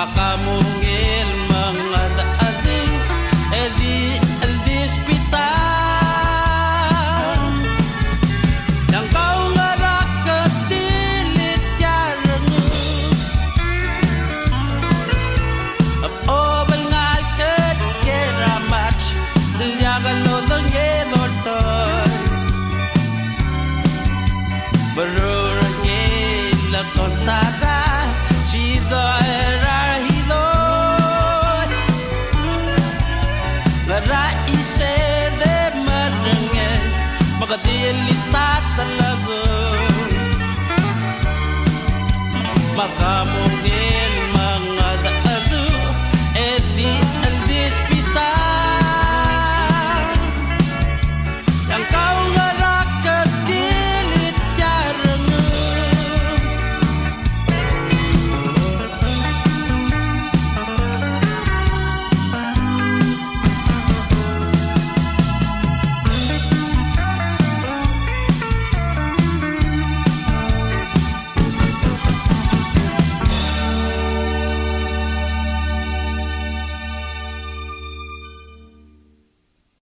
makamungil mga daading edi spital yang kau ngarak ketilit jarang oh bengal ket keramat jaga lo denge dortor berurangnya la kontada Chido era hido Gara ise de marengen Magadilita talaga Makamungil